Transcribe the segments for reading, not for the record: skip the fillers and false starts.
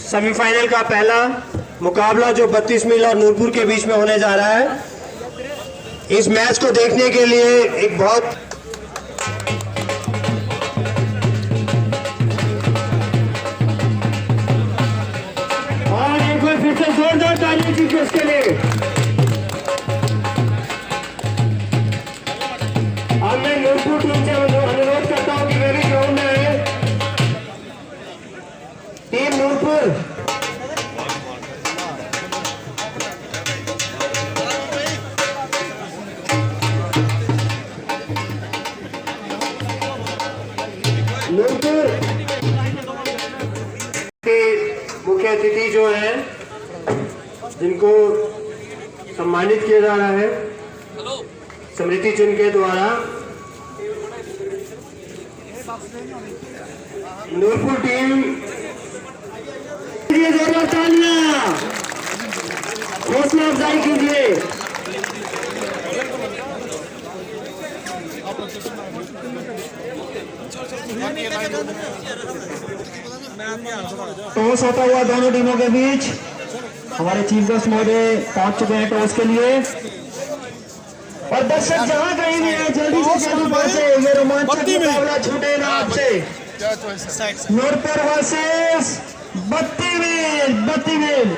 Semifinal का पहला मुकाबला जो 32 मील और नूरपुर के बीच में होने जा रहा है। इस मैच को देखने के लिए एक बहुत और एक बार फिर से जोरदार ताली कीजिए उसके लिए। अब मैं नूरपुर टीम से अनुरोध करता हूं कि वे भी ग्राउंड में आए। टीम नूरपुर के मुख्य अतिथि जो है जिनको सम्मानित किया जा रहा है स्मृति चिन्ह के द्वारा, नूरपुर टीम जोरदार तालियां, हौसला अफजाई कीजिए। टॉस होता हुआ दोनों टीमों के बीच हमारे चीफ गेस्ट महोदय पहुंच चुके हैं टॉस के लिए और दर्शक जहां कहीं भी है जल्दी से जल्दी पहुंचे। ये रोमांचक मुकाबला छूटे ना आपसे। नूरपुर वर्सेस 32 मील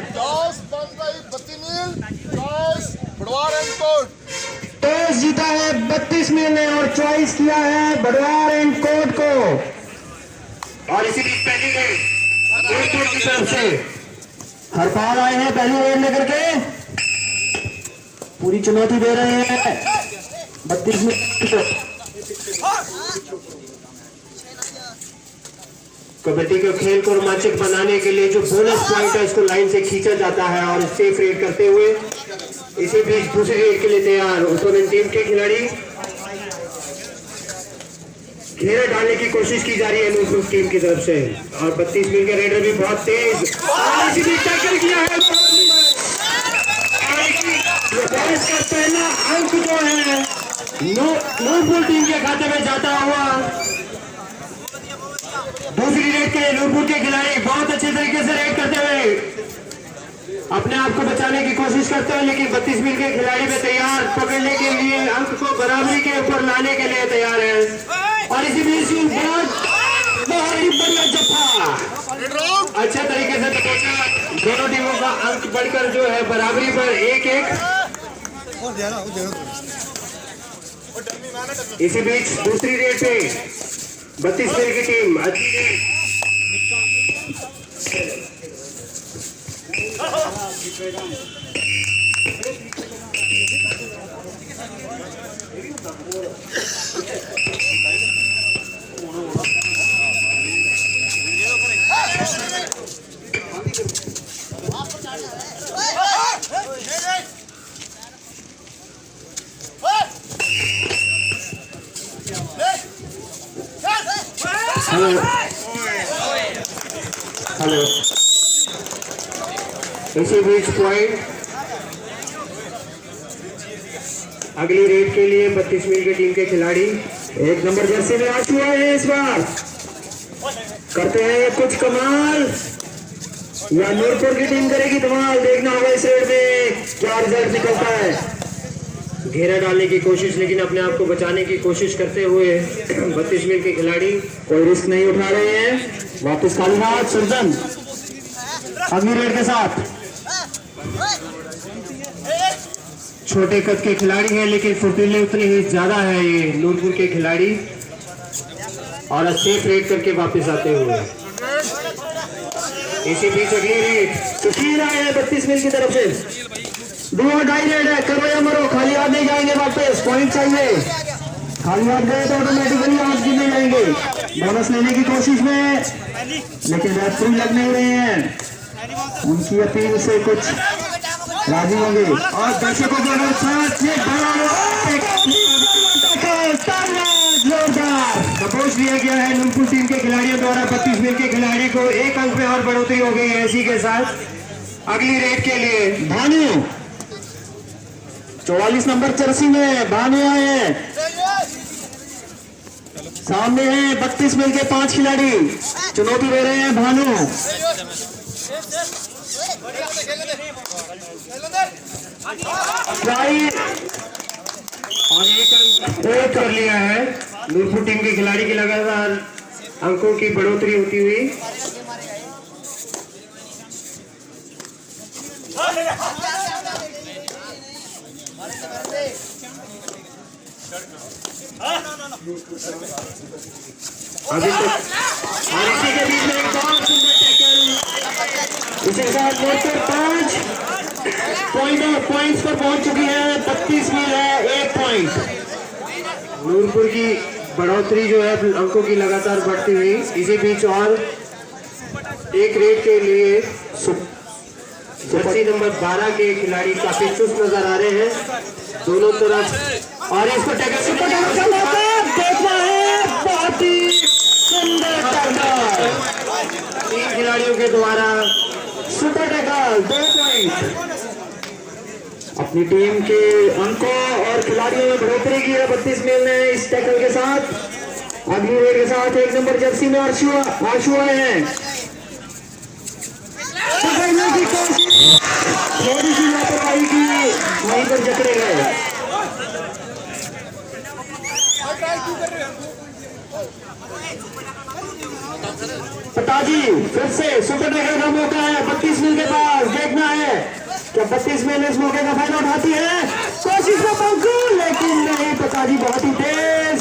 टॉस जीता है 32 मील ने और चॉइस किया है बड़वार एंड कोट को। और इसी बीच पहली रेड नूरपुर की तरफ से हरपाल आए हैं पहली रेड लेकर के, पूरी चुनौती दे रहे हैं 32 मील को। कबड्डी के खेल को रोमांचक बनाने के लिए जो बोनस पॉइंट है इसको लाइन से खींचा जाता है और सेफ रेड करते हुए इसी बीच दूसरी रेड के लिए तैयार ओपोनेंट टीम के खिलाड़ी। घेरा डालने की कोशिश की जा रही है नूरपुर टीम की तरफ से और 32 मील के रेडर भी बहुत तेज इसी बीच टैकल किया है और इसका पहला अंक जो है नूरपुर टीम के खाते में जाता हुआ। दूसरी रेड के लिए नूरपुर के खिलाड़ी बहुत अच्छे तरीके से रेड करते हुए अपने आप को बचाने की कोशिश करते हैं, लेकिन 32 मील के खिलाड़ी भी तैयार पकड़ने के लिए अंक को बराबरी के ऊपर लाने के लिए तैयार है। और इसी बीच बहुत ही बढ़िया जफ्फा अच्छे तरीके से पहुंचा, दोनों टीमों का अंक बढ़कर जो है बराबरी पर 1-1। इसी बीच दूसरी रेड पे 32 मील की टीम अच्छी रेड हेलो इसी बीच पॉइंट अगली रेड के लिए 32 मील की टीम के खिलाड़ी 1 नंबर जर्सी में आ चुका है। इस बार करते हैं कुछ कमाल या नूरपुर की टीम करेगी धमाल। देखना होगा इस रेड में क्या रिजल्ट निकलता है। घेरा डालने की कोशिश लेकिन अपने आप को बचाने की कोशिश करते हुए 32 मील के खिलाड़ी कोई रिस्क नहीं उठा रहे हैं। वापस खाली हाथ सर्जन अगली रेड के साथ। छोटे कद के खिलाड़ी हैं लेकिन फुर्तीले उतने ही ज्यादा है ये नूरपुर के खिलाड़ी और सेफ रेड करके वापस आते हुए। इसी बीच अगली रेड सुशील आए हैं 32 मील की तरफ से। 2-2.5 रेड है, करो या मरो, खाली हाथ नहीं जाएंगे वापस। पॉइंट चाहिए, खाली हाथ गए तो ऑटोमेटिकली हाथ गिरने जाएंगे। बोनस लेने की कोशिश में लेकिन रेफरी लग नहीं रहे हैं, उनकी अपील से कुछ राजी होंगे और दर्शकों के साथ जोरदार सपोर्ट दिया गया है नूरपुर टीम के खिलाड़ियों द्वारा। 32 मील के खिलाड़ी को 1 अंक में और बढ़ोतरी हो गई है। इसी के साथ अगली रेड के लिए भानु 44 नंबर जर्सी में भानु आए हैं। सामने हैं 32 मील के 5 खिलाड़ी, चुनौती दे रहे हैं भानु। राइट और एक अंक और कर लिया है नूरपुर टीम के खिलाड़ी की लगातार अंकों की बढ़ोतरी होती हुई। अभी तक और इसी के बीच में एक बहुत सुंदर टैकल, इसके साथ नूरपुर 5 पॉइंट्स पर पहुंच चुकी है। 32 मील है 1 पॉइंट। नूरपुर की बढ़ोतरी जो है अंकों की लगातार बढ़ती हुई। इसी बीच और एक रेड के लिए जर्सी नंबर 12 के खिलाड़ी काफी चुस्त नजर आ रहे हैं दोनों तरफ। और इसको टैकल सुपर टैकल का मौका देखना है, बहुत ही सुंदर टैकल 3 खिलाड़ियों के द्वारा सुपर टैकल 2 पॉइंट। अपनी टीम के अंकों और खिलाड़ियों में बढ़ोतरी की है 32 मील ने इस टैकल के साथ। अगली रेड के साथ 1 नंबर जर्सी में आशु आए हैं। पकड़ने की कोशिश, थोड़ी सी लापरवाही की, वहीं पर जकड़े गए। पिताजी फिर से सुपर टैकल का मौका है 32 मील के पास। देखना है क्या 32 मील इस मौके का फायदा उठाती है। कोशिश में पंकु, लेकिन नहीं, पिताजी बहुत ही तेज।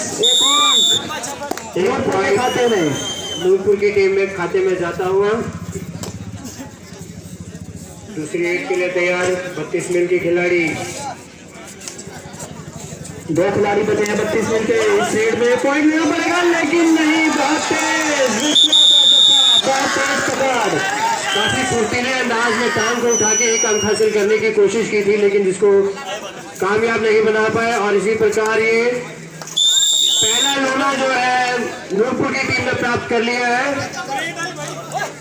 एक और खाते में नूरपुर की टीम में खाते में जाता हुआ। दूसरी रेड के लिए तैयार 32 मील के खिलाड़ी। 2 खिलाड़ी बचे हैं 32 मील के। इस रेड में पॉइंट लेना पड़ेगा, लेकिन नहीं, बहुत तेज पकड़। काफी फुर्तीले अंदाज में टांग को उठा के एक अंक हासिल करने की कोशिश की थी, लेकिन जिसको कामयाब नहीं बना पाए। और इसी प्रकार ये पहला लोना जो है नूरपुर की टीम ने प्राप्त कर लिया है।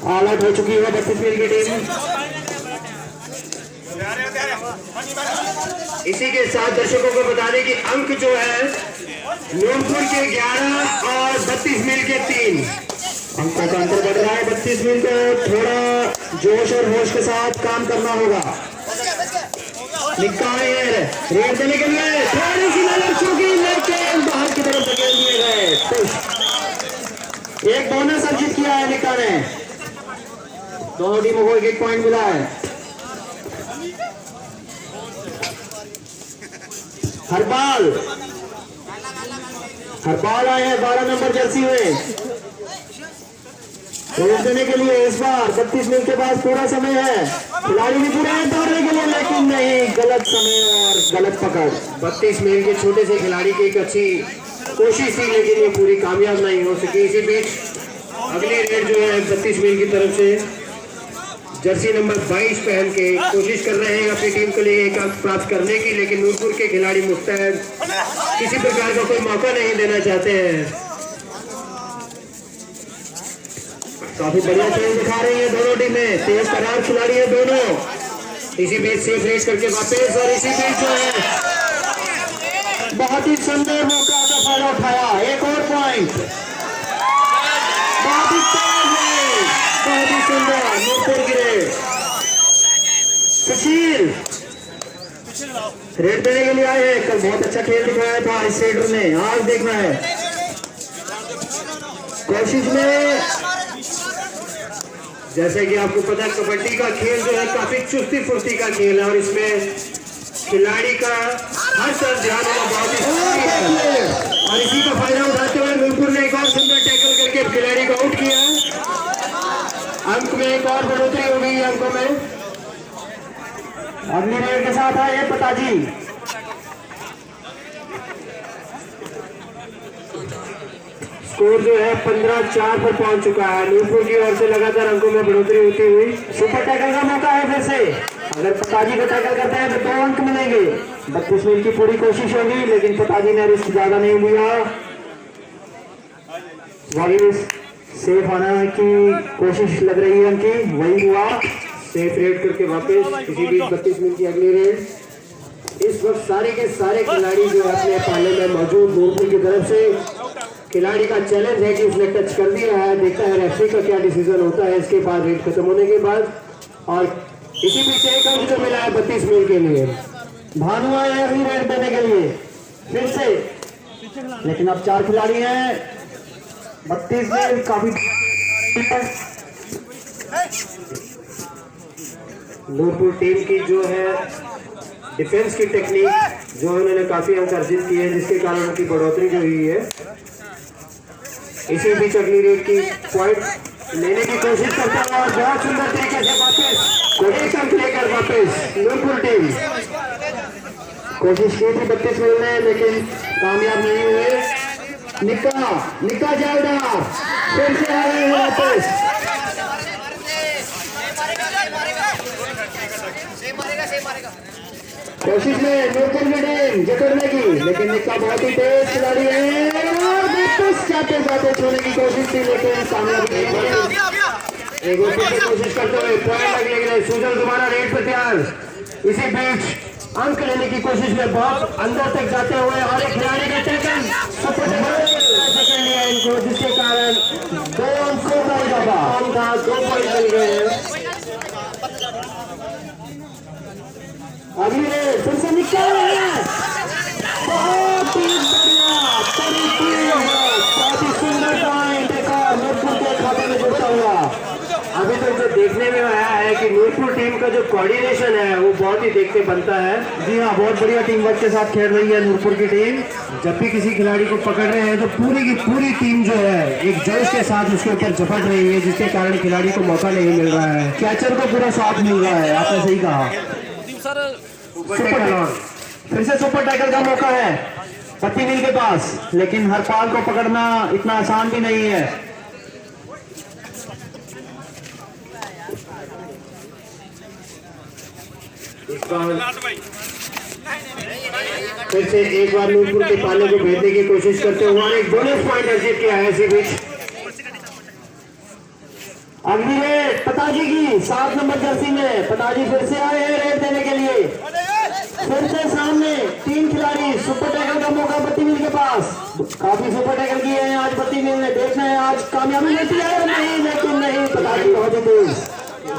ऑल आउट हो चुकी है 32 मील की टीम। इसी के साथ दर्शकों को बता दें कि अंक जो है नूरपुर के 11 और 32 मील के 3 अंकों का अंतर बढ़ रहा है। 32 मील को थोड़ा जोश और होश के साथ काम करना होगा। निकाय रेड देने के लिए थोड़ी सी नजर चूकी, लेकिन बाहर की तरफ धकेल दिए गए। एक बोनस अर्जित किया है निका ने। दोनों टीमों को 1 पॉइंट मिला है। हरपाल आए हैं 12 नंबर जर्सी में। रेड देने के लिए इस बार 32 मील के पास पूरा समय है। खिलाड़ी भी पूरे हैं दौड़ने के लिए, लेकिन नहीं, गलत समय और गलत पकड़। 32 मील के छोटे से खिलाड़ी की एक अच्छी कोशिश थी, लेकिन ये पूरी कामयाब नहीं हो सकी। इसी बीच अगली रेड जो है 32 मील की तरफ से जर्सी नंबर 22 पहन के कोशिश कर रहे हैं अपनी टीम के लिए एक अंक प्राप्त करने की, लेकिन नूरपुर के खिलाड़ी मुस्तैद किसी प्रकार का कोई मौका नहीं देना चाहते हैं। काफी बढ़िया खेल दिखा रही है दोनों टीमें, तेज तरार खिलाड़ी है दोनों। इसी बीच सेफ रेस करके वापस, और इसी बीच जो है बहुत ही सुंदर मौका का फायदा उठाया। 1 और पॉइंट, बहुत ही तेज है, बहुत ही सुंदर नूरपुर गिरे। सुशील रेड देने के लिए आए हैं। कल बहुत अच्छा खेल दिखाया था इस रेडर ने, आज देखना है कोशिश में। जैसे कि आपको पता है कबड्डी का खेल जो है काफी चुस्ती फुर्ती का खेल है, और इसमें खिलाड़ी का हर तरफ ध्यान होना बहुत ही जरूरी है। और इसी का फायदा उठाते हुए नूरपुर ने एक और सुंदर टैकल करके खिलाड़ी को आउट किया। अंक में एक और बढ़ोतरी हो गई अंकों में। अगली रेड के साथ आए पिताजी। स्कोर जो है 15-4 पर पहुंच चुका है। नूरपुर की ओर से लगातार अंकों में बढ़ोतरी होती हुई। सुपर टैकल का मौका है फिर से। अगर पिताजी को टैकल करते हैं तो 2 अंक मिलेंगे। 32 मील की पूरी कोशिश होगी, लेकिन पिताजी ने रिस्क ज्यादा नहीं लिया। वही सेफ आने की कोशिश लग रही है उनकी, वही हुआ। सेफ रेड करके वापस। इसी बीच 32 मील की अगली रेड। इस वक्त सारे के सारे खिलाड़ी जो अपने पाले में मौजूद नूरपुर की तरफ से खिलाड़ी का चैलेंज है कि उसने टच कर दिया है। देखता है रेफरी का क्या डिसीजन होता है इसके बाद, रेड खत्म होने के बाद। और इसी पीछे एक अंक जो मिला है 32 मील के लिए। भानु आए अभी रेड देने के लिए फिर से, लेकिन अब 4 खिलाड़ी हैं। 32 मील काफी नूरपुर टीम की जो है डिफेंस की टेक्निक जो उन्होंने काफी अंक अर्जित किए हैं, जिसके कारण उनकी बढ़ोतरी जो हुई है। इसी बीच अगली रेड की पॉइंट लेने की कोशिश करता है और बहुत सुंदर तरीके से वापस एक अंक लेकर वापस नूरपुर टीम कोशिश की थी 32 मील ने, लेकिन कामयाब नहीं हुए। निका जावड़ा फिर से आ रहे हैं वापस। कोशिश में नूरपुर की टीम जकड़ने की, लेकिन निक्का बहुत ही तेज खिलाड़ी है और वापस जाते जाते छोड़ने की कोशिश थी, लेकिन कामयाब नहीं हुई। एक और की कोशिश करते हुए पॉइंट लगने के लिए सुजल दोबारा रेड पर तैयार। इसी बीच अंक लेने की कोशिश में बहुत अंदर तक जाते हुए और एक खिलाड़ी का टैकल पकड़ लिया इनको, जिसके कारण 2 अंकों का इजाफा, 2 पॉइंट मिल गए हैं। अभी फिर से निकल रहे हैं, बहुत ही बढ़िया बहुत ही सुंदर पॉइंट एक और नूरपुर के खाते में जुड़ता हुआ। अभी तक जो देखने में आया है कि नूरपुर टीम का जो कोऑर्डिनेशन है वो बहुत ही देखते बनता है। जी हाँ, बहुत बढ़िया टीम वर्क के साथ खेल रही है नूरपुर की टीम। जब भी किसी खिलाड़ी को पकड़ रहे हैं तो पूरी की पूरी टीम जो है एक जोश के साथ उसके ऊपर झपट रही है, जिसके कारण खिलाड़ी को मौका नहीं मिल रहा है। कैचर को पूरा साथ मिल रहा है, आपने सही कहा। फिर से सुपर टैकल का मौका है 32 मील के पास, लेकिन हरपाल को पकड़ना इतना आसान भी नहीं है। फिर से एक बार नूरपुर के पाले को भेजने की कोशिश करते हुए और एक बोनस पॉइंट अर्जित किया है इसी बीच। अगली रेड पताजी की 7 नंबर जर्सी में, पताजी फिर से आए हैं रेड देने के लिए। फिर से सामने 3 खिलाड़ी, सुपर टैकल का मौका 32 मील के पास। काफी सुपर टैकल किए हैं आज 32 मील ने, देखना है आज कामयाबी मिलती है नहीं, लेकिन नहीं, पताजी बहुत ही तेज इस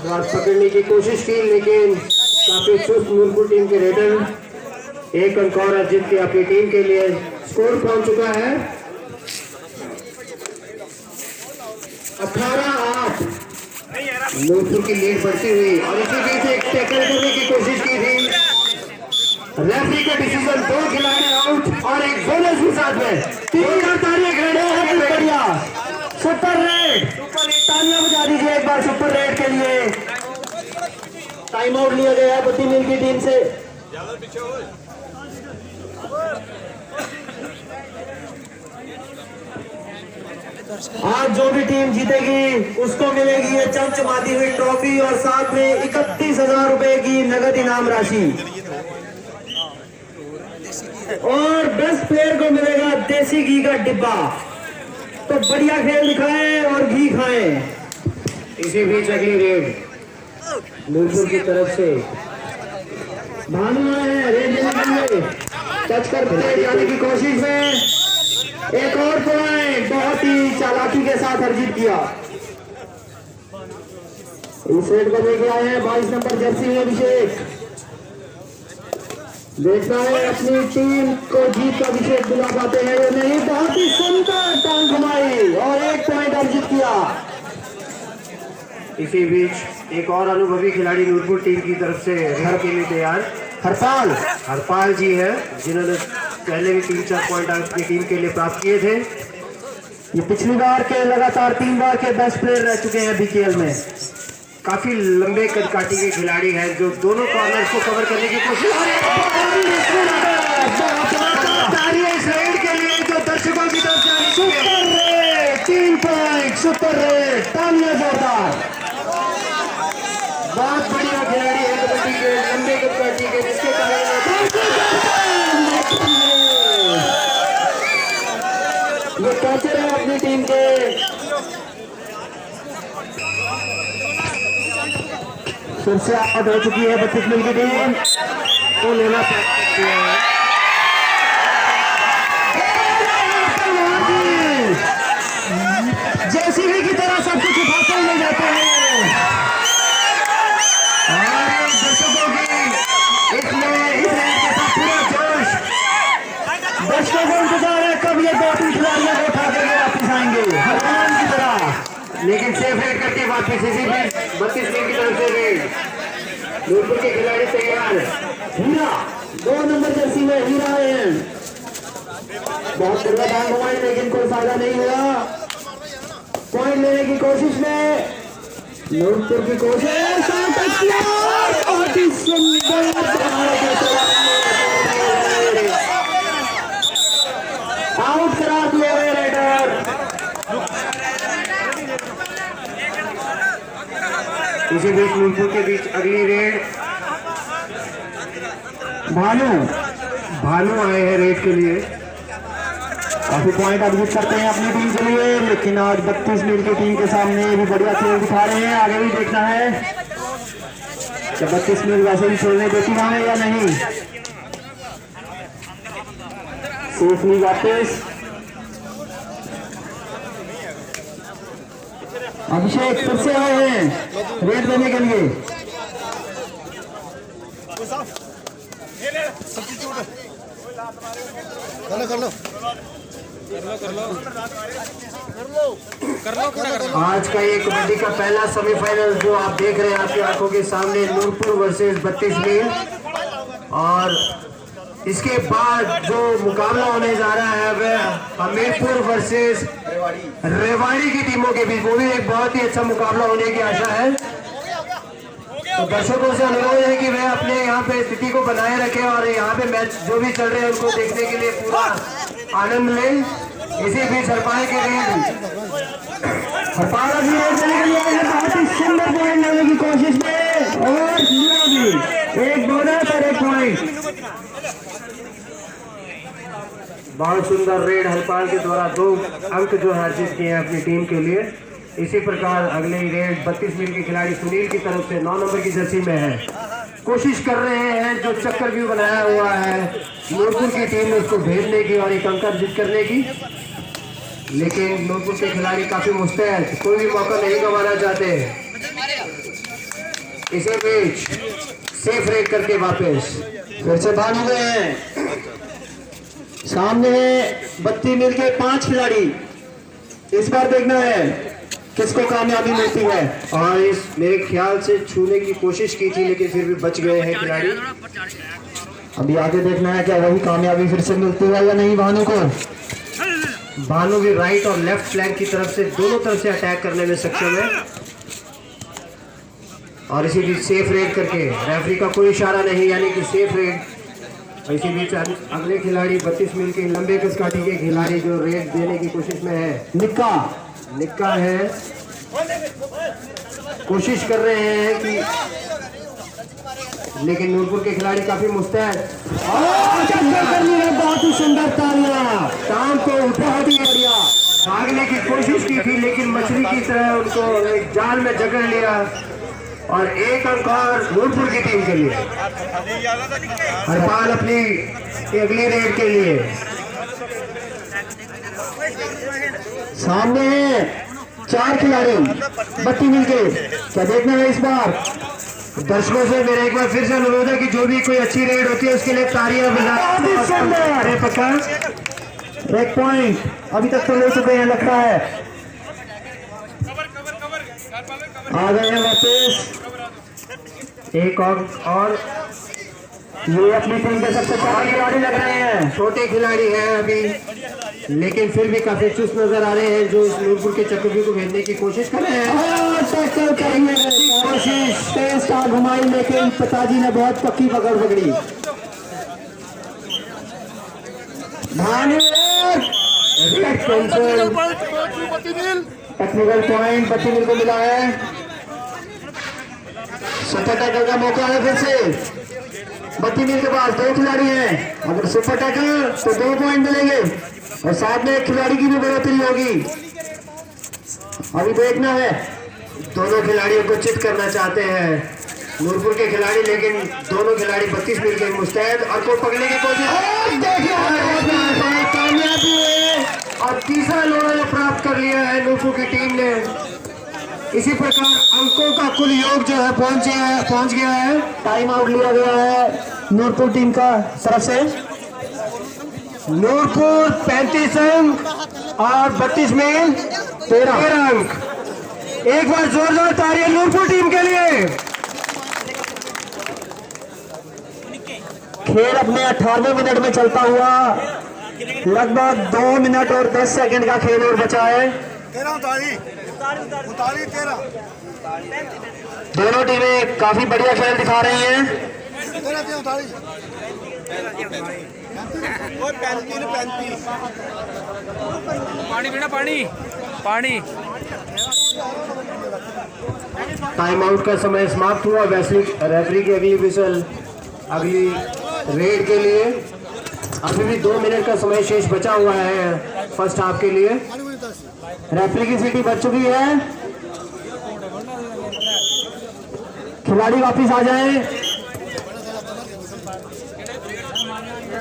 बार पकड़ने की कोशिश की, लेकिन काफी चुस्त नूरपुर टीम के रेडर। एक अंक और अर्जित की अपनी टीम के लिए स्कोर पहुंच चुका है 18-8। नूरपुर की लीड बढ़ती हुई और इसी बीच एक टैकल करने की कोशिश की थी। रेफरी का डिसीजन, 2 खिलाड़ी आउट और एक बोनस भी साथ में। 3 तालियां खड़े हैं, बढ़िया सुपर रेड। तालियां बजा दीजिए एक बार सुपर रेड के लिए। टाइम आउट लिया गया है 32 मील की टीम से। आज जो भी टीम जीतेगी उसको मिलेगी ये चमचमाती हुई ट्रॉफी और साथ में 31,000 रुपए की नगद इनाम राशि, और बेस्ट प्लेयर को मिलेगा देसी घी का डिब्बा। तो बढ़िया खेल दिखाएं और घी खाएं। इसी बीच अगली रेड नूरपुर की तरफ से भानु आए हैं रेड देने के लिए, टच करते जाने की कोशिश में एक और पॉइंट बहुत ही चालाकी के साथ अर्जित किया। इस रेड को लेके आए हैं 22 नंबर जर्सी में अभिषेक। देखना है अपनी टीम को जीत का अभिषेक दिला पाते हैं या नहीं। बहुत ही सुंदर टांग घुमाई और एक पॉइंट अर्जित किया। इसी बीच एक और अनुभवी खिलाड़ी नूरपुर टीम की तरफ से घर के लिए तैयार हरपाल जी है, जिन्होंने पहले भी 3-4 पॉइंट अपनी टीम के लिए प्राप्त किए थे। ये पिछली बार के लगातार 3 बार के बेस्ट प्लेयर रह चुके हैं बीकेएल में। काफी लंबे कदकाठी के खिलाड़ी हैं जो दोनों कॉर्नर्स को कवर करने की कोशिश इस रेड के लिए जो दर्शकों की तरफ से super red 3 point, super red, तालियां जोरदार। बहुत बढ़िया खिलाड़ी है कबड्डी के, लंबे कदकाठी के, जिसके कारण ये कैचर है अपनी टीम के। फिर से आउट हो चुकी है 32 मील की टीम। तो लेना पड़ता है। जेसीबी की तरह सब कुछ उठाते हुए ले जाते हैं। और दर्शकों की इसमें इस रेड के साथ पूरा जोश, दर्शकों को इंतजार है कब ये 2-3 खिलाड़ियों को उठा के वापस आएंगे हनुमान की तरह। लेकिन सेफ रेड करके वापस इसी में 32 मील की तरफ से रेड। नूरपुर के खिलाड़ी तैयार। हीरा 2 नंबर जर्सी में हीरा है। बहुत बढ़िया डांग घुमाई लेकिन कोई फायदा नहीं हुआ। पॉइंट लेने की कोशिश में नूरपुर की कोशिश, बहुत ही सुंदर आउट करा दिया है राइडर। इसी बीच नूरपुर के बीच अगली रेड। भानु आए हैं रेड के लिए। काफी पॉइंट अर्जित करते हैं अपनी टीम के लिए, लेकिन आज 32 मील की टीम के सामने भी बढ़िया खेल दिखा रहे हैं। आगे भी देखना है कि 32 मील वैसे भी छोड़ने देती है या नहीं। सेफली वापस अभिषेक फिर से आए हैं रेड देने के लिए। आज का ये कबड्डी का पहला सेमीफाइनल जो आप देख रहे हैं आपकी आंखों के सामने, नूरपुर वर्सेस 32 मील। और इसके बाद जो मुकाबला होने जा रहा है वह हमीरपुर वर्सेस रेवाड़ी की टीमों के बीच, वो भी एक बहुत ही अच्छा मुकाबला होने की आशा है। तो दर्शकों से अनुरोध है कि वे अपने यहाँ पे स्थिति को बनाए रखें और यहाँ पे मैच जो भी चल रहे हैं उनको देखने के लिए पूरा आनंद लें। इसी बीच हरपाल की रेड, हरपाल की रेड चली गई है बहुत ही सुंदर पॉइंट लेने की कोशिश में, और लिया भी एक बोनस और 1 पॉइंट। बहुत सुंदर रेड हरपाल के द्वारा 2 अंक जो हासिल किए हैं अपनी टीम के लिए। इसी प्रकार अगले रेड 32 मील के खिलाड़ी सुनील की तरफ से 9 नंबर की जर्सी में है। कोशिश कर रहे हैं जो चक्कर व्यू बनाया हुआ है नूरपुर की टीम में उसको भेजने की और एक अंक अर्जित करने की, लेकिन नूरपुर के खिलाड़ी काफी मुस्तैद, कोई भी मौका नहीं गंवाना चाहते। इसी बीच सेफ रेड करके वापस फिर से भानु गए हैं। सामने 32 मील के 5 खिलाड़ी। इस बार देखना है किसको कामयाबी मिलती है। और इस मेरे ख्याल से छूने की कोशिश की थी लेकिन फिर भी बच गए हैं खिलाड़ी। अभी आगे देखना है क्या वही कामयाबी फिर से मिलती है या नहीं भानु को। भानु भी राइट और लेफ्ट फ्लैंक की तरफ से दोनों तरफ से अटैक करने में सक्षम है। और इसी बीच सेफ रेड करके रेफरी का कोई इशारा नहीं, यानी कि सेफ रेड। इसी बीच अगले खिलाड़ी 32 मील के लंबे कसकाठी के खिलाड़ी जो रेड देने की कोशिश में है, निक्का है, कोशिश कर रहे हैं कि, लेकिन नूरपुर के खिलाड़ी काफी मुस्तैद। बहुत ही सुंदर तालियां, शाम को उठा दिया, भागने की कोशिश की थी लेकिन मछली की तरह उनको एक जाल में जकड़ लिया। और 1 अंक और नूरपुर की टीम के लिए। हरपाल अपनी अगली रेड के लिए सामने है 4 खिलाड़ी 32 मील के। क्या देखना है इस बार। दर्शकों से मेरा एक बार फिर से अनुरोध है कि जो भी कोई अच्छी रेड होती है उसके लिए तालियां बजाएं। पक्का 1 पॉइंट अभी तक तो ले चुके हैं लगता है। आ गए हैं वापस एक और ये अपनी टीम के सबसे छोटे खिलाड़ी लग रहे हैं। छोटे खिलाड़ी हैं अभी, लेकिन फिर भी काफी चुस्त नजर आ रहे हैं जो इस नूरपुर के चक्रव्यूह को भेजने की कोशिश कर रहे हैं। टैकल करने की कोशिश, तेज स्टार घुमाई लेकिन पिताजी ने बहुत पक्की पकड़ पकड़ी। टेक्निकल पॉइंट 32 मील को मिला है। सुपर टैकल का मौका है फिर से। 32 मील के पास 2 खिलाड़ी हैं, अगर सुपर टैकल तो 2 पॉइंट मिलेंगे और साथ में 1 खिलाड़ी की भी बढ़ोतरी होगी। अभी देखना है, दोनों खिलाड़ियों को चित करना चाहते हैं नूरपुर के खिलाड़ी, लेकिन दोनों खिलाड़ी 32 मील के मुस्तैद और को पकड़ने की कोशिश। कामयाब हुए और तीसरा लोड़ा प्राप्त कर लिया है नूरपुर की टीम ने। इसी प्रकार अंकों का कुल योग जो है पहुंच गया है। टाइम आउट लिया गया है नूरपुर टीम का तरफ से। नूरपुर 35 अंक और 32 मील 13 अंक। एक बार जोरदार तालियां नूरपुर टीम के लिए। खेल अपने 18वें मिनट में चलता हुआ लगभग 2 मिनट और 10 सेकंड का खेल और बचा है। दोनों टीमें काफी बढ़िया खेल दिखा रही हैं। पानी पीना, पानी पानी। टाइम आउट का समय समाप्त हुआ। रेफरी की अगली विसल अगली रेड के लिए। अभी भी 2 मिनट का समय शेष बचा हुआ है फर्स्ट हाफ के लिए। रेफरी की सीटी बच चुकी है। खिलाड़ी वापिस आ जाएं।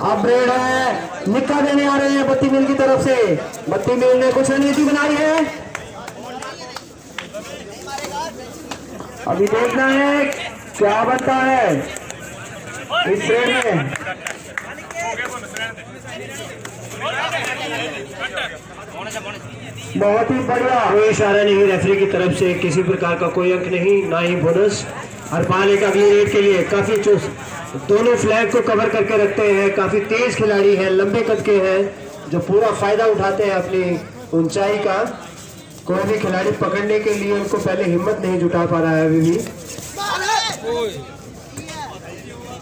अब रेड है, निक्का देने आ रहे हैं 32 मील की तरफ से। 32 मील ने कुछ रणनीति बनाई है। अभी देखना है क्या बनता है इस रेड में। बहुत ही बढ़िया। कोई इशारा नहीं रेफरी की तरफ से, किसी प्रकार का कोई अंक नहीं, ना ही बोनस। हरपाल एक अगली रेड के लिए काफी चुस्त दोनों फ्लैग को कवर करके रखते हैं। काफी तेज खिलाड़ी हैं, लंबे कद के हैं, जो पूरा फायदा उठाते हैं अपनी ऊंचाई का। कोई भी खिलाड़ी पकड़ने के लिए उनको पहले हिम्मत नहीं जुटा पा रहा है। अभी भी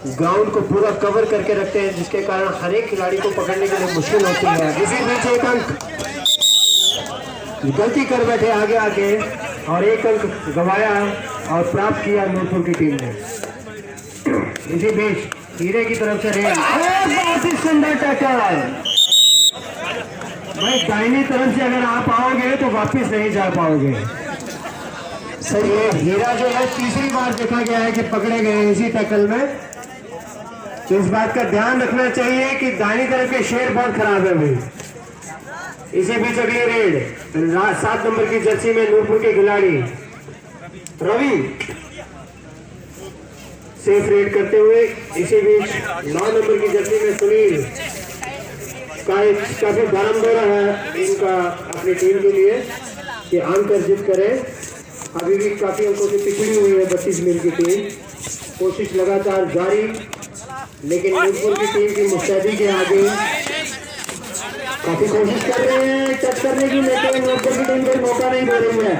ग्राउंड को पूरा कवर करके रखते हैं, जिसके कारण हर एक खिलाड़ी को पकड़ने के लिए मुश्किल होती है। इसी बीच एक अंक गलती कर बैठे आगे आके और एक अंक गंवाया और प्राप्त किया नूरपुर की टीम ने। इसी बीच हीरे की तरफ से रेल बहुत ही सुंदर टैकल। भाई दाहिनी तरफ से अगर आप आओगे तो वापस नहीं जा पाओगे। सही है। हीरा जो है तीसरी बार देखा गया है कि पकड़े गए इसी टैकल में। तो इस बात का ध्यान रखना चाहिए कि दाहिनी तरफ के शेर बहुत खराब है भाई। इसी बीच अगली रेड 7 नंबर की जर्सी में नूरपुर के खिलाड़ी रवि सेफ रेड करते हुए। इसी बीच 9 नंबर की जर्सी में सुनील का एक काफी गरम दौरा है इनका अपनी टीम के लिए कि अंक अर्जित करें। अभी भी काफी अंकों से पिछड़ी हुई है 32 मील की टीम। कोशिश लगातार जारी, लेकिन नूरपुर की टीम की मुस्तैदी के आगे काफी कोशिश कर रहे हैं टच करने की, लेकिन नूरपुर की टीम को मौका नहीं दे रही है।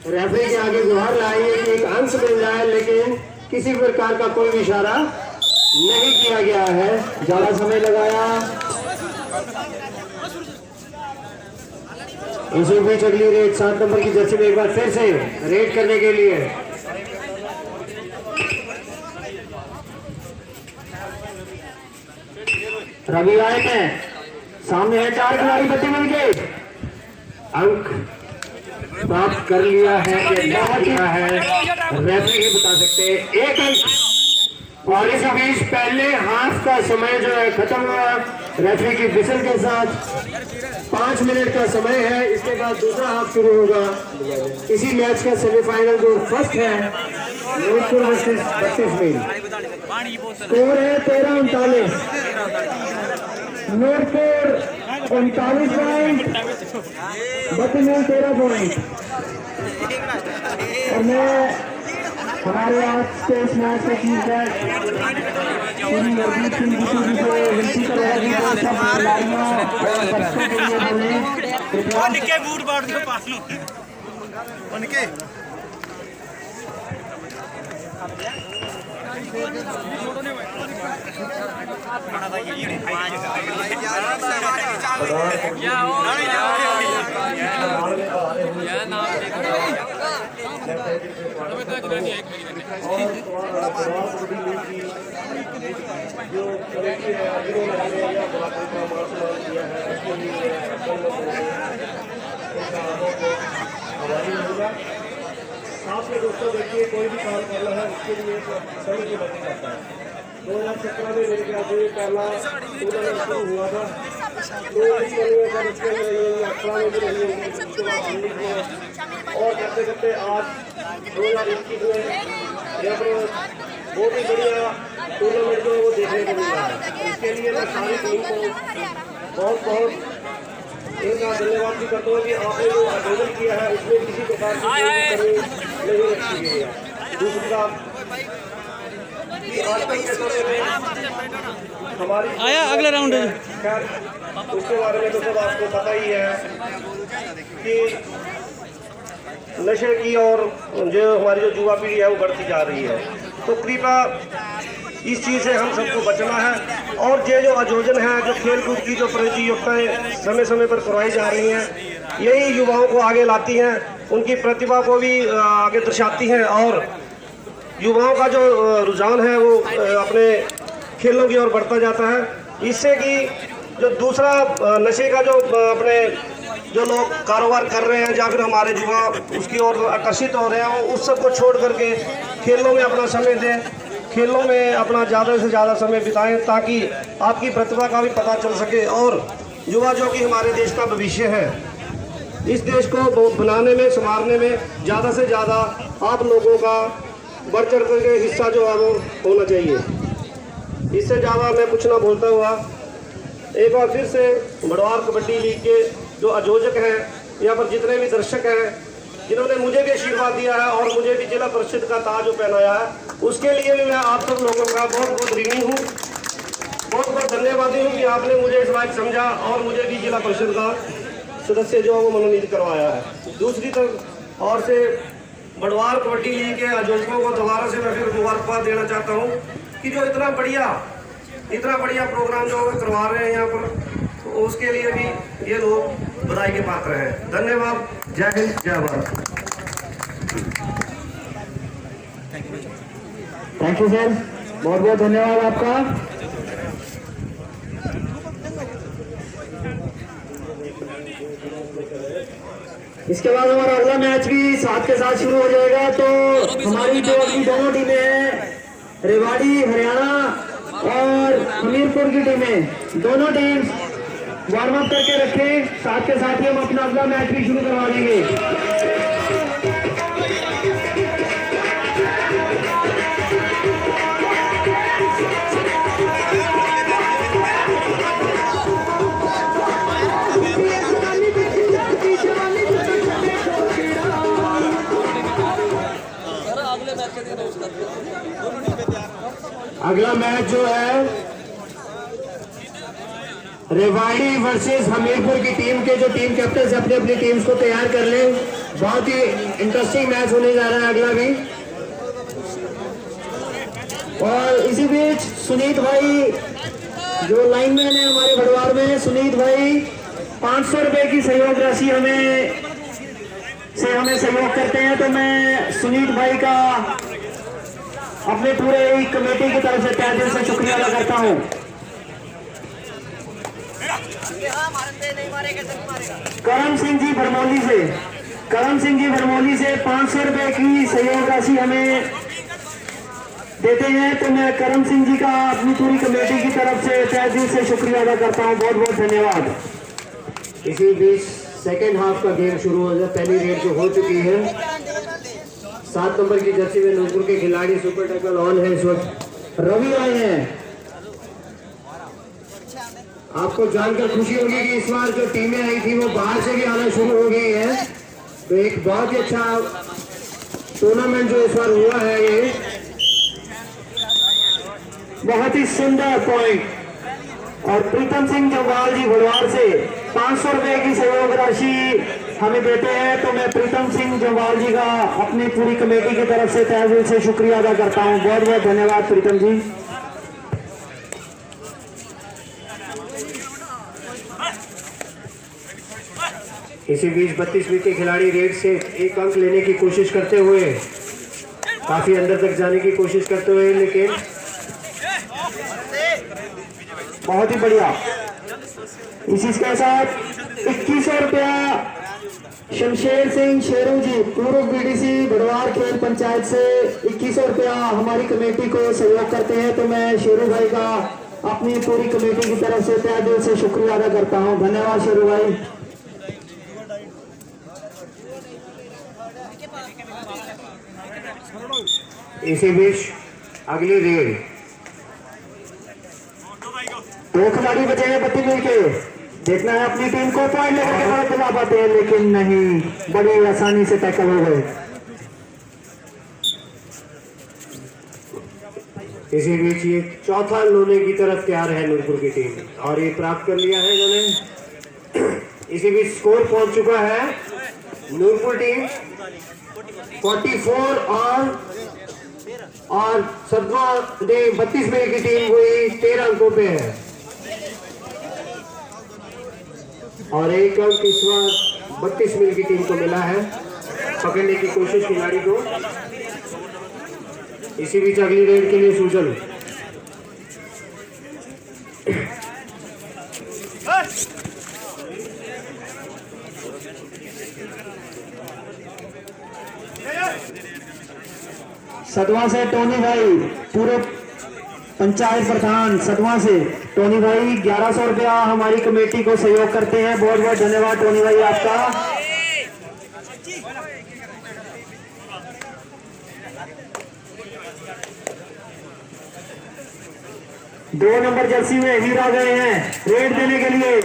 रेफरी के आगे गुहार लाई है कि एक अंक मिल जाए, लेकिन किसी प्रकार का कोई इशारा नहीं किया गया है। ज्यादा समय लगाया। इसी बीच अगली रेड 7 नंबर की जर्सी में एक बार फिर से रेड करने के लिए रवि आए हैं। सामने है 4 खिलाड़ी 32 मिल के अंक प्राप्त कर लिया है कि नहीं किया है रेफरी ही बता सकते। एक अंक। और इसी बीच पहले हाफ का समय जो है खत्म हुआ रेफरी की विसल के साथ। 5 मिनट का समय है, इसके बाद दूसरा हाफ शुरू होगा। इसी मैच का सेमीफाइनल जो फर्स्ट है नूरपुर वर्सेस 32 मील। स्कोर है 13-39। नूरपुर 39 पॉइंट, 32 मील 13 पॉइंट। और मैं हमारे आज के इस मैच के फीडबैक पूरी नजदीक की विनती करेगा कि वो सब खिलाड़ियों और बच्चों के लिए बोले साथ में दोस्तों देखिए कोई भी काम करना है उसके लिए समय की मदद करता है। 2017 में मेरे ख्याल से पहला टूर्नामेंट शुरू हुआ था और करते करते आज 2021 में यहाँ पर बहुत ही बढ़िया टूर्नामेंट जो वो देखने को मिला है। इसके लिए मैं सारी टीम को बहुत बहुत एक धन्यवाद भी करता हूँ कि आपने जो आयोजन किया है उसमें किसी प्रकार की कमी नहीं रखी गई है। दूसरी बात कि आजकल के समय में हमारी आया अगला राउंड खैर उसके बारे में तो सब आपको पता ही है कि नशे की और जो हमारी जो युवा पीढ़ी है वो बढ़ती जा रही है। तो कृपया इस चीज़ से हम सबको बचना है। और ये जो आयोजन है, जो खेल कूद की जो प्रतियोगिताएं समय समय पर करवाई जा रही हैं, यही युवाओं को आगे लाती हैं, उनकी प्रतिभा को भी आगे दर्शाती हैं और युवाओं का जो रुझान है वो अपने खेलों की ओर बढ़ता जाता है। इससे कि जो दूसरा नशे का जो अपने जो लोग कारोबार कर रहे हैं या फिर हमारे युवा उसकी ओर आकर्षित हो रहे हैं, वो उस सब को छोड़ करके खेलों में अपना समय दें, खेलों में अपना ज़्यादा से ज़्यादा समय बिताएं ताकि आपकी प्रतिभा का भी पता चल सके। और युवा जो कि हमारे देश का भविष्य है, इस देश को बनाने में संवारने में ज़्यादा से ज़्यादा आप लोगों का बढ़ चढ़ करके हिस्सा जो है वो होना चाहिए। इससे ज़्यादा मैं कुछ ना बोलता हुआ एक बार फिर से भड़वार कबड्डी लीग के जो आयोजक हैं, यहाँ पर जितने भी दर्शक हैं, जिन्होंने मुझे भी आशीर्वाद दिया है और मुझे भी जिला परिषद का ताज पहनाया है, उसके लिए भी मैं आप सब लोगों का बहुत बहुत ऋणी हूँ, बहुत बहुत धन्यवादी हूँ कि आपने मुझे इस लायक समझा और मुझे भी जिला परिषद का सदस्य जो है वो मनोनीत करवाया है। दूसरी तरफ और से भड़वार कबड्डी लीग के आयोजकों को दोबारा से मैं फिर मुबारकबाद देना चाहता हूँ कि जो इतना बढ़िया प्रोग्राम जो करवा रहे हैं यहाँ पर, तो उसके लिए भी ये लोग बधाई के पात्र हैं। धन्यवाद। जय हिंद, जय भारत। थैंक यू सर, बहुत बहुत धन्यवाद आपका। इसके बाद हमारा अगला मैच भी साथ के साथ शुरू हो जाएगा। तो हमारी जो अभी दोनों टीमें हैं, रेवाड़ी हरियाणा और हमीरपुर की टीमें, दोनों टीम वार्म अप करके रखें, साथ के साथ ही हम अपना अगला मैच भी शुरू करवा देंगे। अगला मैच जो है रेवाड़ी वर्सेस हमीरपुर की टीम के जो टीम कैप्टन से अपनी अपनी टीम्स को तैयार कर लें। बहुत ही इंटरेस्टिंग मैच होने जा रहा है अगला भी। और इसी बीच सुनीत भाई जो लाइनमैन है हमारे भड़वार में, सुनीत भाई 500 रुपए की सहयोग राशि हमें सहयोग करते हैं। तो मैं सुनीत भाई का अपने पूरे कमेटी की तरफ से तहे दिल से शुक्रिया अदा करता हूं। करम सिंह जी भरमौली से 500 रुपए की सहयोग राशि हमें देते हैं। तो मैं करम सिंह जी का अपनी पूरी कमेटी की तरफ से तहे दिल से शुक्रिया अदा करता हूं। बहुत बहुत धन्यवाद। इसी बीच सेकेंड हाफ का गेम शुरू हो गया। पहली रेड जो हो चुकी है, 7 नंबर की जर्सी में नूरपुर के खिलाड़ी सुपर टैकल ऑन है। इस वक्त रवि आए हैं। आपको जानकर खुशी होगी कि इस बार जो टीमें आई थी वो बाहर से भी आना शुरू हो गई है। तो एक बहुत ही अच्छा टूर्नामेंट जो इस बार हुआ है, ये बहुत ही सुंदर पॉइंट। और प्रीतम सिंह जवाल जी भड़वार से 500 रुपए की सहयोग राशि हमें देते हैं। तो मैं प्रीतम सिंह जवाल जी का अपनी पूरी कमेटी की तरफ से तहे दिल से शुक्रिया अदा करता हूं। बहुत बहुत धन्यवाद प्रीतम जी। इसी बीच 32 फीट के खिलाड़ी रेड से 1 अंक लेने की कोशिश करते हुए, काफी अंदर तक जाने की कोशिश करते हुए, लेकिन बहुत ही बढ़िया। इसी के साथ 2100 रुपया शमशेर सिंह शेरू जी पूर्व बीडीसी भड़वार खेल पंचायत से 2100 रुपया हमारी कमेटी को सहयोग करते हैं। तो मैं शेरू भाई का अपनी पूरी कमेटी की तरफ से तहे दिल से शुक्रिया अदा करता हूं। धन्यवाद शेरू भाई। इसी बीच अगली रेड, 2 खिलाड़ी बचे हैं 32 मील के। देखना है अपनी टीम को पॉइंट लेकर के बहुत दिला पाते हैं, लेकिन नहीं, बड़ी आसानी से टैकल हो गए। इसी बीच ये चौथा लोने की तरफ तैयार है नूरपुर की टीम और ये प्राप्त कर लिया है इन्होंने। इसी बीच स्कोर पहुंच चुका है नूरपुर टीम 44 और सदवा 32 मील की टीम वही 13 अंकों पे है और एक अंक इस बार 32 मील की टीम को मिला है। पकड़ने की कोशिश खिलाड़ी को। इसी बीच अगली रेड के लिए सूचन। सदवा से टोनी भाई, पूरे पंचायत प्रधान सदवा से टोनी भाई 1100 रुपया हमारी कमेटी को सहयोग करते हैं। बहुत बहुत धन्यवाद टोनी भाई आपका। दो नंबर जर्सी में हीर आ गए हैं रेड देने के लिए।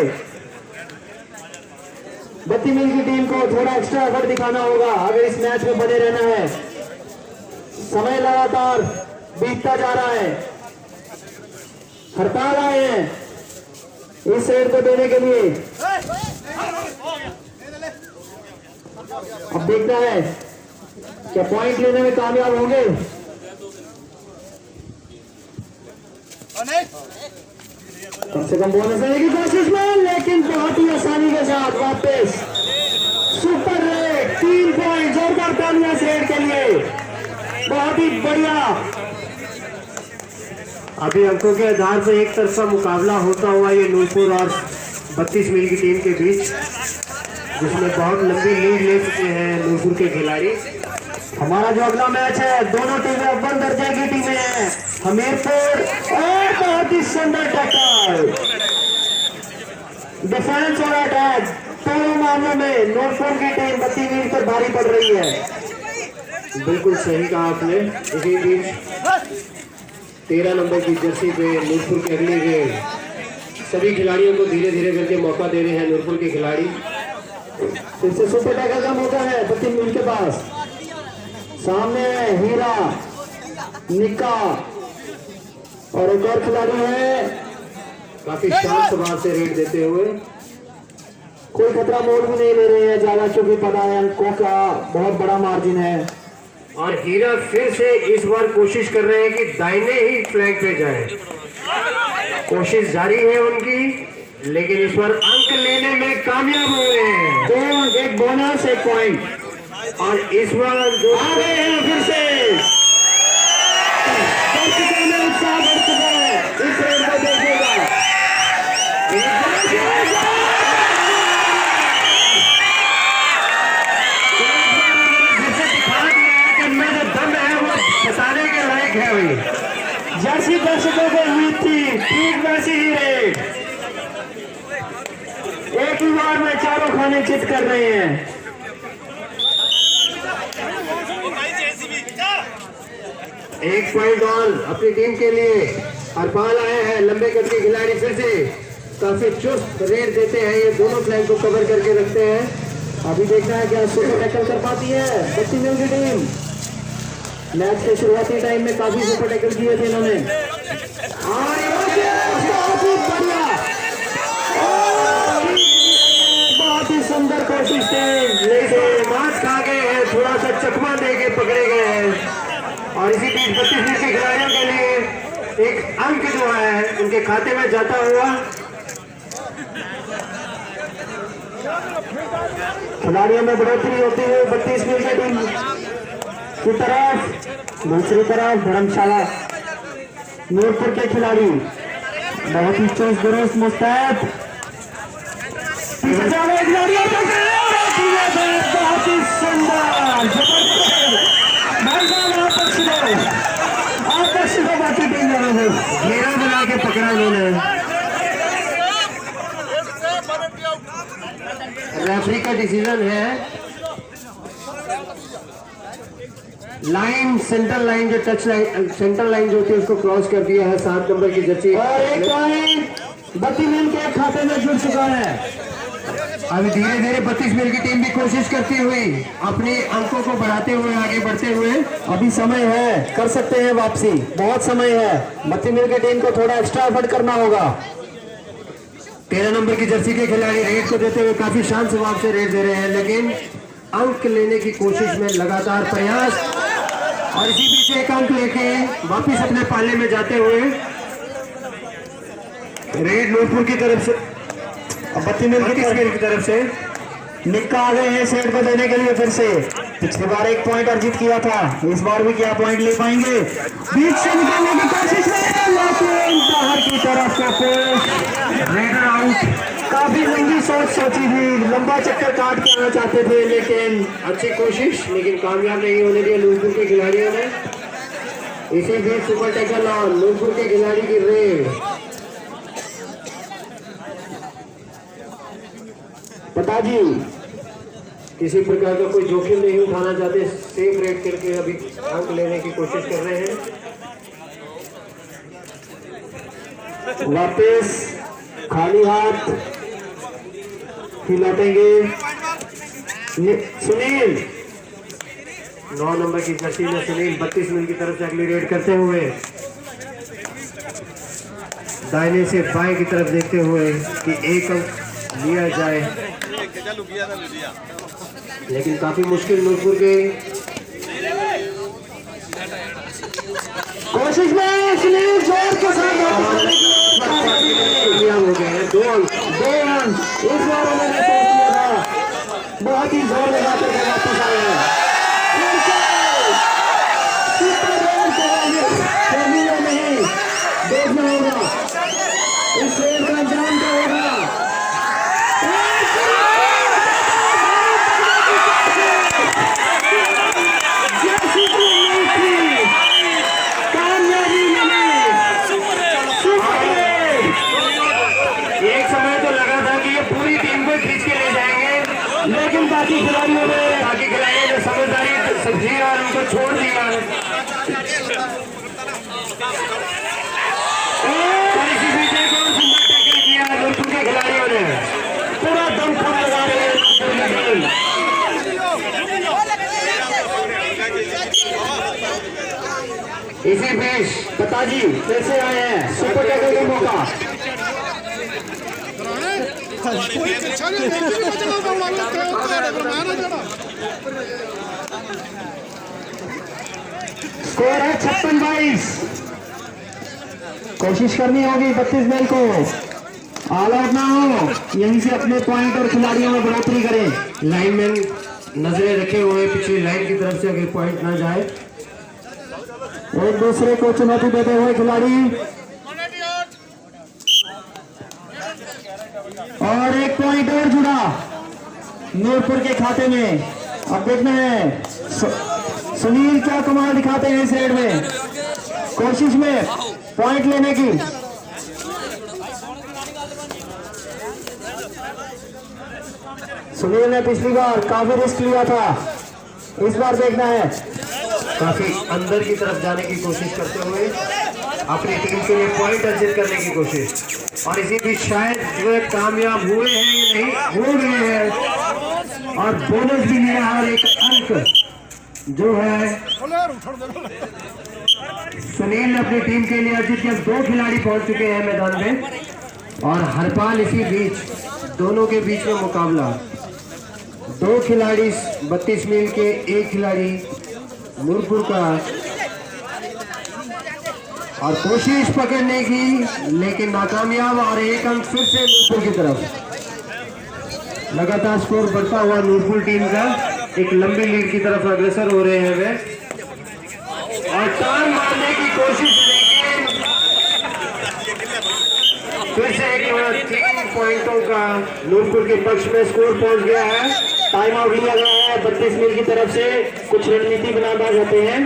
32 मील की टीम को थोड़ा एक्स्ट्रा एफर्ट दिखाना होगा अगर इस मैच में बने रहना है। समय लगातार बीतता जा रहा है, हड़ताल आए हैं इस रेड को देने के लिए। अब देखना है क्या पॉइंट लेने में कामयाब होंगे। कम से कम बोनस लेने की कोशिश में, लेकिन बहुत ही आसानी के साथ वापस सुपर रेड। 3 पॉइंट, जोरदार तालियां इस रेड के लिए, बहुत ही बढ़िया। अभी अंकों के आधार पर एक तरफा मुकाबला होता हुआ ये नूरपुर और 32 मील की टीम के बीच, जिसमें बहुत लंबी लीड ले चुके हैं नूरपुर के खिलाड़ी। हमारा जो अगला मैच है, दोनों टीमें अव्वल दर्जे की टीमें हैं, हमीरपुर और बहुत ही सुंदर टक्कर। डिफेंस और अटैक दोनों मामलों में नूरपुर की टीम 32 मील पर भारी पड़ रही है। बिल्कुल सही कहा आपने। इसी बीच 13 नंबर की जर्सी पे नूरपुर के अगली रेड। सभी खिलाड़ियों को धीरे धीरे करके मौका दे रहे हैं नूरपुर के खिलाड़ी। फिर से सुपर टैकल का मौका है 32 मील के पास। सामने है हीरा, निक्का और एक और खिलाड़ी है। काफी शांत स्वभाव से रेड देते हुए, कोई खतरा मोड़ भी नहीं ले रहे हैं ज्यादा, क्योंकि पता है अंकों का बहुत बड़ा मार्जिन है। और हीरा फिर से इस बार कोशिश कर रहे हैं कि दाहिने ही फ्लैंक पे जाए। कोशिश जारी है उनकी, लेकिन इस बार अंक लेने में कामयाब हुए हैं। 2 अंक, एक बोनस, 1 पॉइंट। और इस बार जो आ गए हैं फिर से दर्शकों में उत्साह बढ़ चुका है। इस रेड को देखिएगा। बताने के लायक है भाई। जैसी दर्शकों को उम्मीद थी, ठीक वैसी ही रेड। एक ही बार में चारों खाने चित कर रहे हैं। एक पॉइंट और अपनी टीम के लिए। हरपाल आए हैं लंबे कद के खिलाड़ी, फिर से काफी चुस्त रेड देते हैं। ये दोनों फ्लैंक को कवर करके रखते हैं। अभी देखना है क्या सुपर टैकल कर पाती है 32 मील की टीम। मैच के शुरुआती टाइम में काफी सुपर टैकल किए थे इन्होंने। बहुत ही सुंदर कोशिश थी, लेकिन मात खा गए हैं, थोड़ा सा चकमा दे के पकड़े गए हैं। और इसी बीच 32 मील के खिलाड़ियों के लिए एक अंक जो है उनके खाते में जाता हुआ। खिलाड़ियों में बढ़ोतरी होती है 32 मील की टीम की तरफ। दूसरी तरफ धर्मशाला नूरपुर के खिलाड़ी बहुत ही चुस्त दुरुस्त मुस्तैद। बहुत ही सुंदर बाकी टीम घेरा बना के पकड़ पकड़ा इन्होंने। रेफरी का डिसीजन है लाइन, सेंट्रल लाइन जो टच लाइन, सेंट्रल लाइन जो थी उसको क्रॉस कर दिया है 7 नंबर की जर्सी। और एक पॉइंट 32 मील के खाते में जुड़ चुका है। अभी धीरे धीरे 32 मील की टीम भी कोशिश करती हुई अपने अंकों को बढ़ाते हुए आगे बढ़ते हुए। अभी समय है, कर सकते हैं वापसी, बहुत समय है। 32 मील की टीम को थोड़ा एक्स्ट्रा एफर्ट करना होगा। 13 नंबर की जर्सी के खिलाड़ी रेड को देते हुए काफी शांत स्वभाव से रेड दे रहे हैं, लेकिन अंक लेने की कोशिश में लगातार प्रयास, और इसी बीच एक अंक लेके वापिस अपने पाले में जाते हुए रेड नूरपुर की तरफ से 32 मील की तरफ से निक्का आ गए हैं सेट को देने के लिए फिर से। पिछली बार 1 पॉइंट अर्जित किया था, इस बार भी क्या पॉइंट ले पाएंगे? बीच से निकलने की कोशिश में, लेकिन बाहर की तरफ का पुश, रेडर आउट। काफी लंबी सोची थी, लंबा चक्कर काट के आना चाहते थे, लेकिन अच्छी कोशिश लेकिन कामयाब नहीं होने दिया नूरपुर के खिलाड़ियों ने। इसी बीच सुपर टैकल और नूरपुर के खिलाड़ी की रेड। पता जी किसी प्रकार का कोई जोखिम नहीं उठाना चाहते, सेफ रेड करके अभी अंक लेने की कोशिश कर रहे हैं। वापस खाली हाथ ही लौटेंगे सुनील। 9 नंबर की जर्सी में सुनील 32 मील की तरफ से अगली रेड करते हुए दाहिने से बाएं की तरफ देखते हुए कि एक अंक लिया जाए, लेकिन काफी मुश्किल नूरपुर के कोशिश में सुनील जोर के साथ हो गए हैं 2 अंक। इस बार उन्होंने सोच लिया था, बहुत ही जोर लगा कर वापस आए हैं। नहीं देखना होगा इस रेल का अंजाम क्या होगा। लेकिन बाकी खिलाड़ियों ने समझदारी समझी और उनको छोड़ दिया। इसी बीच एक और सुंदर टैकल किया नूरपुर के खिलाड़ियों ने, पूरा दम खम लगा रहे हैं। इसी बीच पता जी फिर से आए हैं, सुपर टैकल का मौका। स्कोर है 56-22। कोशिश करनी होगी 32 मील को ऑल आउट ना हो, यहीं से अपने पॉइंट और खिलाड़ियों में बढ़ोतरी करें। लाइनमैन नजरें रखे हुए पिछली लाइन की तरफ से अगर पॉइंट ना जाए। एक दूसरे को चुनौती देते हुए खिलाड़ी, और 1 पॉइंट और जुड़ा नूरपुर के खाते में। अब देखना है सुनील क्या कमाल दिखाते हैं इस रेड में, कोशिश में पॉइंट लेने की। सुनील ने पिछली बार काफी रिस्क लिया था, इस बार देखना है काफी अंदर की तरफ जाने की कोशिश करते हुए अपनी टीम के लिए पॉइंट अर्जित करने की कोशिश, और इसी बीच शायद वे कामयाब हुए हैं या नहीं हो गए हैं, और बोनस भी मिला है। और एक अंक जो है सुनील ने अपनी टीम के लिए अर्जित किया। 2 खिलाड़ी पहुंच चुके हैं मैदान में, और हरपाल इसी बीच दोनों के बीच में मुकाबला। 2 खिलाड़ी 32 मील के, 1 खिलाड़ी नूरपुर का, और कोशिश पकड़ने की लेकिन नाकामयाब, और 1 अंक फिर से नूरपुर की तरफ। लगातार स्कोर बढ़ता हुआ नूरपुर टीम का एक लंबी लीड की तरफ अग्रसर हो रहे हैं वे, और टांग मारने की कोशिश, लेकिन फिर से एक 3 पॉइंटों का नूरपुर के पक्ष में स्कोर पहुंच गया है। टाइम आउट लिया गया है 32 मील की तरफ से। कुछ रणनीति बल्लेबाज होते हैं,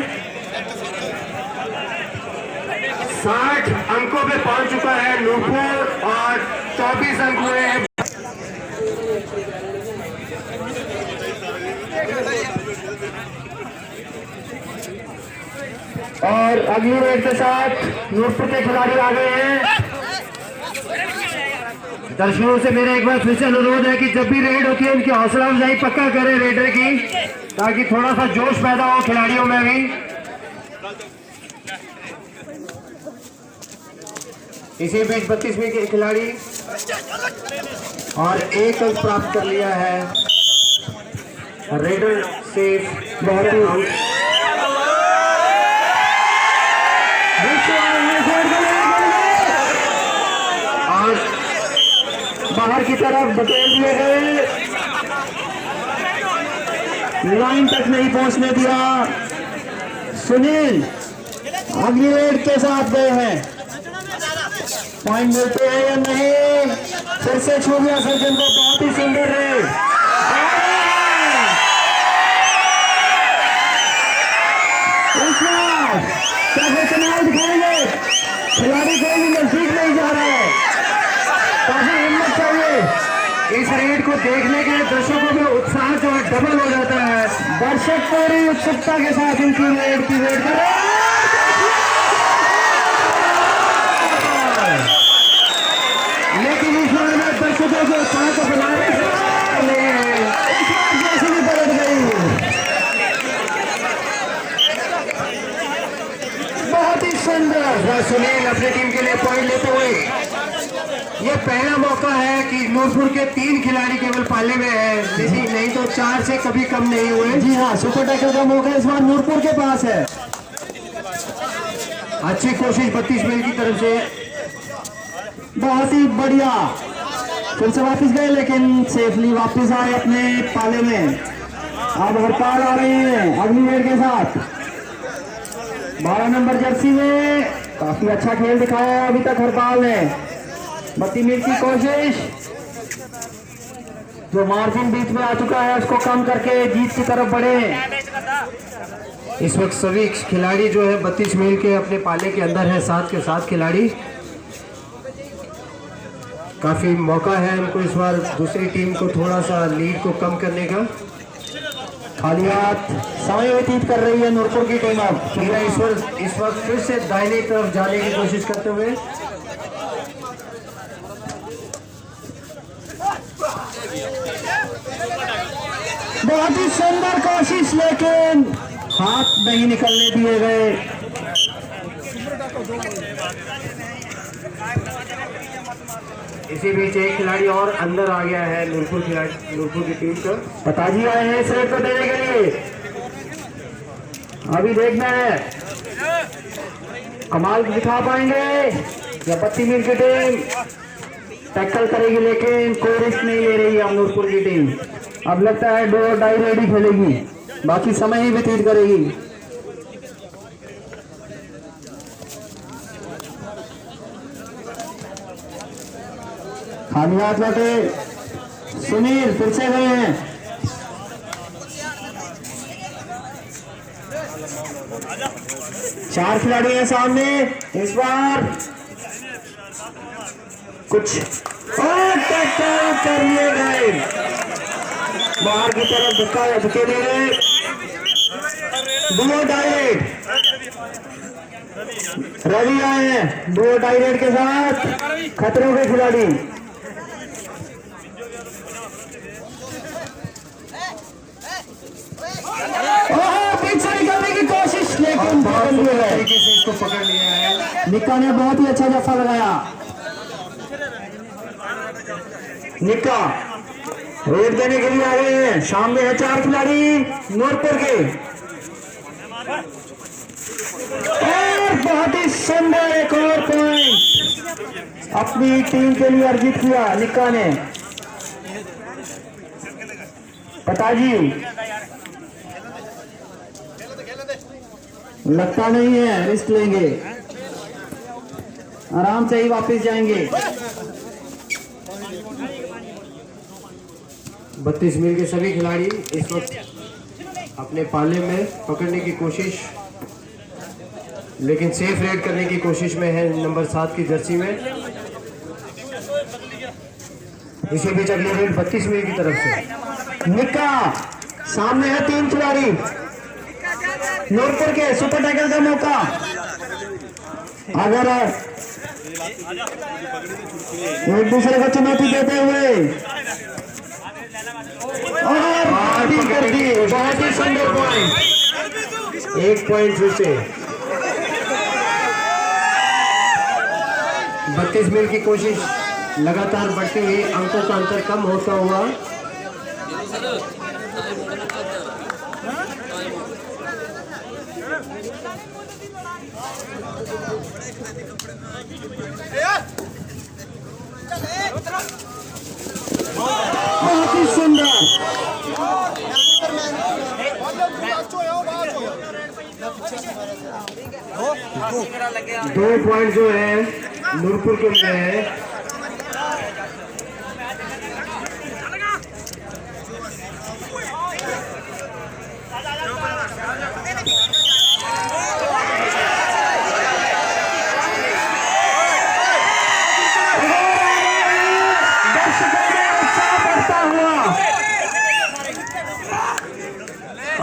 60 अंकों पे पहुंच चुका है नूरपुर और 24 अंक हुए हैं। और अगली रेड के साथ नूरपुर के खिलाड़ी आ गए हैं। दर्शकों से मेरा एक बार फिर से अनुरोध है कि जब भी रेड होती है उनकी हौसला अफजाई पक्का करें रेडर की, ताकि थोड़ा सा जोश पैदा हो खिलाड़ियों में भी। इसी बीच 32वीं के खिलाड़ी और 1 अंक प्राप्त कर लिया है। रेडर सेफ बहुत ही और बाहर की तरफ धकेल दिए गए, लाइन तक नहीं पहुंचने दिया। सुनील अगली रेड के साथ गए हैं, पॉइंट मिलते हैं या नहीं। फिर से छू गया सज्जन को, बहुत ही सुंदर रेड। कैसे कमाल दिखाएंगे, खिलाड़ी कोई भी नजदीक नहीं जा रहा है, काफी हिम्मत चाहिए। इस रेड को देखने के लिए दर्शकों में उत्साह जो है डबल हो जाता है। दर्शक पूरी उत्सुकता के साथ इनकी रेड की वेट कर रहे हैं। लेकिन इस बार में दर्शकों के उत्साह को बनाने से इस बार जैसे भी पलट गई, बहुत ही सुंदर। सुनील अपनी टीम के लिए पॉइंट लेते हुए ये पहला मौका है कि नूरपुर के 3 खिलाड़ी केवल पाले में है, नहीं तो 4 से कभी कम नहीं हुए। जी हाँ, सुपर टैकल का मौका इस बार नूरपुर के पास है। अच्छी कोशिश 32 मील की तरफ से, बहुत ही बढ़िया। फिर से वापस गए लेकिन सेफली वापस आए अपने पाले में। अब हड़ताल आ रही है अगली रेड के साथ। 12 नंबर जर्सी में काफी अच्छा खेल दिखाया है अभी तक हरपाल ने। 32 मिनट की कोशिश, जो मार्जिन बीच में आ चुका है उसको कम करके जीत की तरफ बढ़े। इस वक्त सभी खिलाड़ी जो है 32 मील के अपने पाले के अंदर है, 7 के 7 खिलाड़ी। काफी मौका है उनको इस बार दूसरी टीम को थोड़ा सा लीड को कम करने का। खाली हाथ समय व्यतीत कर रही है नूरपुर की टीम। अब इस वक्त फिर से दाहिने तरफ जाने की कोशिश करते हुए बहुत ही सुंदर कोशिश, लेकिन हाथ नहीं निकलने दिए गए। इसी बीच एक खिलाड़ी और अंदर आ गया है नूरपुर की टीम का। पताजी आए हैं इस रेड को देने के लिए। अभी देखना है कमाल दिखा पाएंगे या 32 मील की टीम टैकल करेगी, लेकिन कोई रिस्क नहीं ले रही है नूरपुर की टीम। अब लगता है 2 और डाई रेडी खेलेगी, बाकी समय ही व्यतीत करेगी। खाली हाथ लौटे सुनील फिर से गए हैं। चार खिलाड़ी हैं सामने इस बार। कुछ और टैकल कर लिए गए, बाहर की तरफ धक्के दे गए। डुओ डायरेक्ट रवि आए हैं डुओ डायरेक्ट के साथ, खतरों के खिलाड़ी। पीछे निकलने की कोशिश, लेकिन तरीके से इसको पकड़ लिया है। निक्का ने बहुत ही अच्छा जफा लगाया। निक्का रेड देने के लिए आ गए हैं। सामने है 4 खिलाड़ी नूरपुर के, और बहुत ही सुंदर एक और पॉइंट अपनी टीम के लिए अर्जित किया निक्का ने। पताजी लगता नहीं है रिस्क लेंगे, आराम से ही वापस जाएंगे। 32 मील के सभी खिलाड़ी इस वक्त अपने पाले में पकड़ने की कोशिश लेकिन सेफ रेड करने की कोशिश में है नंबर 7 की जर्सी में। इसी बीच अगली रेड 32 मील की तरफ से निक्का सामने है 3 खिलाड़ी नूरपुर के सुपर टाइगर का मौका। अगर एक दूसरे को चुनौती देते हुए और कर दी। बहुत ही सुंदर पॉइंट, 1 पॉइंट फिर से। 32 मील की कोशिश लगातार बढ़ती हुई, अंकों का अंतर कम होता हुआ। बहुत ही सुंदर 2 पॉइंट जो है नूरपुर के लिए है।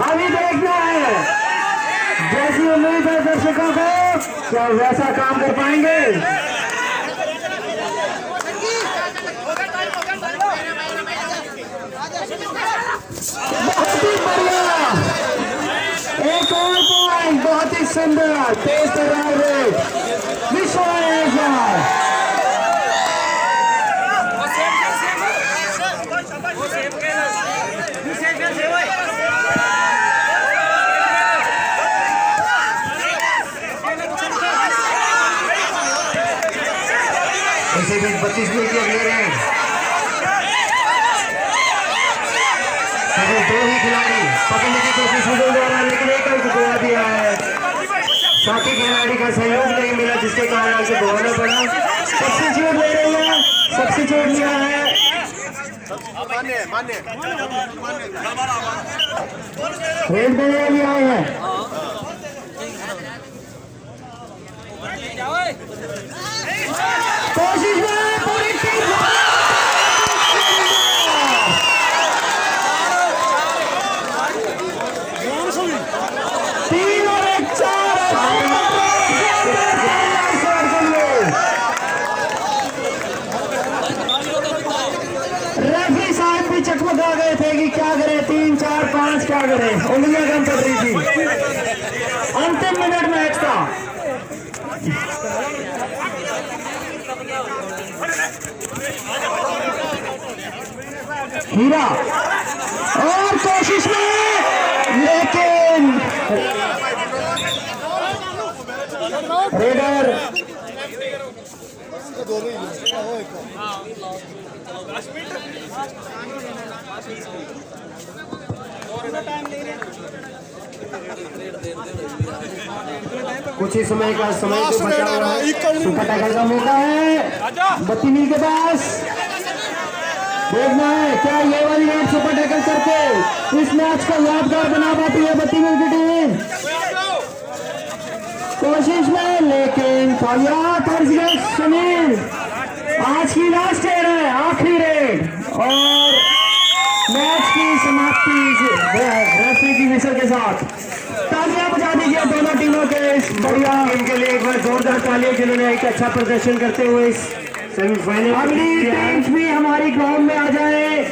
अभी देखना है जैसी उम्मीद है दर्शकों को, क्या वैसा काम कर पाएंगे। बहुत ही बढ़िया, एक और पॉइंट, बहुत ही सुंदर तेज तर्रार रेड विश्व इसी बीच 32 मील की अगली रेड। केवल 2 ही खिलाड़ी पकड़ने की कोशिश हुई द्वारा, लेकिन एक अंक गवा दिया है। साथी खिलाड़ी का सहयोग नहीं मिला, जिसके कारण से गवाना पड़ा। सब्स्टिट्यूट ले रही है, सब्स्टिट्यूट लिया है। रेड में भी आए हैं। कोशिश में पूरी टीम 3 और 1 4 रेफरी साहब भी चकमका गए थे कि क्या करें, 3 4 5 क्या करें, उंगलियां कम पड़ रही थी। अंतिम मिनट मैच का हीरा और कोशिश में, लेकिन रेडर कुछ ही समय का समय को बचा हुआ है। सुपर टाइगर का मौका है 32 मील के पास। देखना है क्या ये वाली रेड सुपर टाइगर करके इस मैच को यादगार बना पाती है 32 मील की टीम। कोशिश में, लेकिन कालियात और सुनील। आज की लास्ट रेड है, आखिरी रेड, और मैच की समाप्ति रेफरी की विसल के साथ। तालियां बजा दीजिए दोनों टीमों के इस बढ़िया टीम के लिए एक बार जोरदार तालियां, जिन्होंने एक अच्छा प्रदर्शन करते हुए इस सेमीफाइनल। अगली टीम्स भी हमारी ग्राउंड में आ जाए।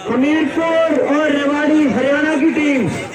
हमीरपुर और रेवाड़ी हरियाणा की टीम्स।